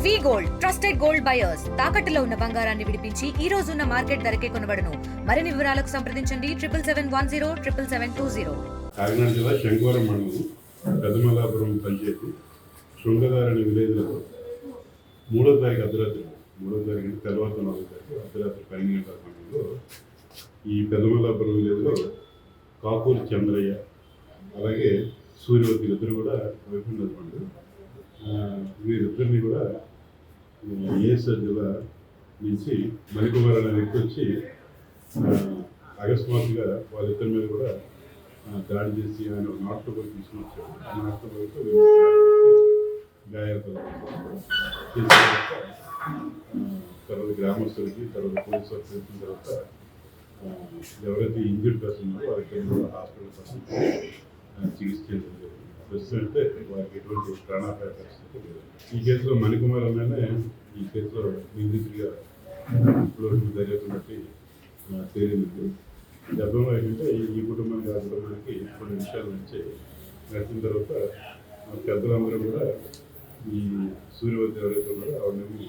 వి gold trusted gold buyers తాకట్టులో ఉన్న బంగారాన్ని విడిపించి ఈ రోజు ఉన్న మార్కెట్ ధరకే కొనబడును. మరిన్ని వివరాలకు సంప్రదించండి 7771077720. కాకినాడ జిల్లా శంకవరం మండలం పెదమలాపురం పంచాయతీ శృంగదార అనే విలేజ్లో 3వ తారీఖు అర్ధరాత్రి తెల్లవారుతో 4వ తారీఖు అర్ధరాత్రి 12 గంటల సమయంలో ఈ పెదమలాపురం విలేజ్లో కాపూరి చంద్రయ్య అలాగే సూర్యవతి ఇద్దరు కూడా వైఫ్ హస్బెండ్ వీరిద్దరిని కూడా ఏఎస్ఆర్ జిల్లా నుంచి మణికుమార్ అనే వ్యక్తి వచ్చి అకస్మాత్తుగా వాళ్ళిద్దరి మీద కూడా దాడి చేసి ఆయన నాటుతో పోయి తీసుకుని వచ్చాడు. ఆ నాటుతో పోయితే గాయాలు తర్వాత గ్రామస్తులకి తర్వాత పోలీసు వారికి తెలిసిన తర్వాత ఎవరైతే ఇంజర్డ్ పర్సన్ ఉన్నారో వారికి హాస్పిటల్ పర్సన్ చికిత్స చేయడం జరిగింది. ప్రస్తుతం అయితే వారికి ఎటువంటి ప్రాణాపాయ పరిస్థితి లేదు. ఈ కేసులో మణికుమార్ అనే ఈ కేసులో నిందితుడిగా ఇప్పుడు దర్యాప్తు బట్టి తేలింది. గతంలో ఏంటంటే ఈ కుటుంబానికి ఆ కుటుంబానికి కొన్ని విషయాలు నచ్చిన తర్వాత పెద్దలందరూ కూడా ఈ సూర్యవతి ఎవరైతే ఉన్నారో ఆవిడనేమో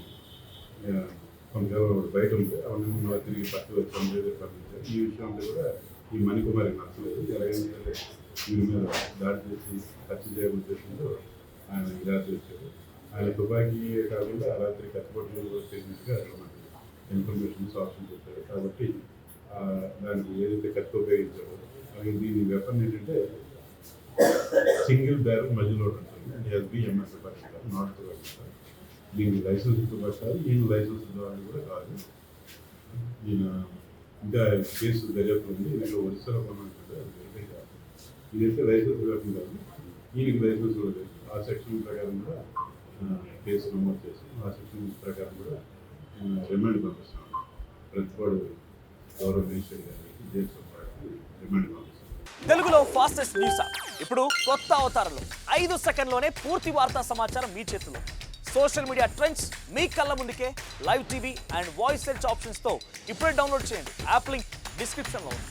కొంతకాలం బయట ఉంది, ఆవిడనేమో మళ్ళీ తిరిగి పక్కన వచ్చి పంపించారు. ఈ విషయంలో కూడా ఈ మణికుమారికి నచ్చలేదు. ఎలాగైనా సరే వీరి మీద దాడి చేసి హత్య చేయడం ఉద్దేశంతో ఆయన రాత్రి వచ్చారు. ఆయన తుపాకీ కాకుండా ఆ రాత్రి కత్తిపట్టులు కూడా తెలిసినట్టుగా మనకి ఇన్ఫర్మేషన్ ఆప్షన్ చెప్పారు. కాబట్టి దానికి ఏదైతే కత్తి ఉపయోగించారో అలాగే దీని వెపన్ ఏంటంటే సింగిల్ బ్యారల్ మధ్యలో ఉంటుంది. అంటే ఎస్బిఎంఎస్ పట్టాలి, నాట్ పట్టాలి. దీనికి లైసెన్స్ పట్టాలి. ఈయన లైసెన్స్ ద్వారా కూడా కాదు. ఈయన ఇంకా కేసు దర్యాప్తు ఉంది. దీంట్లో ఒరిస్సాలో కొనుంటుంది, అది వెరిఫై కాదు. ఇదైతే లైసెన్స్ వెపన్ కాదు, ఈయనకి లైసెన్స్ కూడా లేదు. ఆ సెక్షన్ ప్రకారం కూడా కేసు నమోదు చేసి ఆ సెక్షన్ ప్రకారం కూడా రిమాండ్ పంపిస్తున్నాం. ప్రతిపాడు గౌరవ మినిస్టర్ గారికి జైలు సభకి రిమాండ్ పంపిస్తున్నాం. తెలుగులో ఫాస్టెస్ట్ న్యూస్ ఇప్పుడు కొత్త అవతారంలో 5 సెకండ్లోనే పూర్తి వార్తా సమాచారం మీ చేతిలో. సోషల్ మీడియా ట్రెండ్స్ మీ కళ్ళ ముందుకే live TV and voice search ఆప్షన్స్తో ఇప్పుడే డౌన్లోడ్ చేయండి. యాప్ లింక్ డిస్క్రిప్షన్లో ఉంది.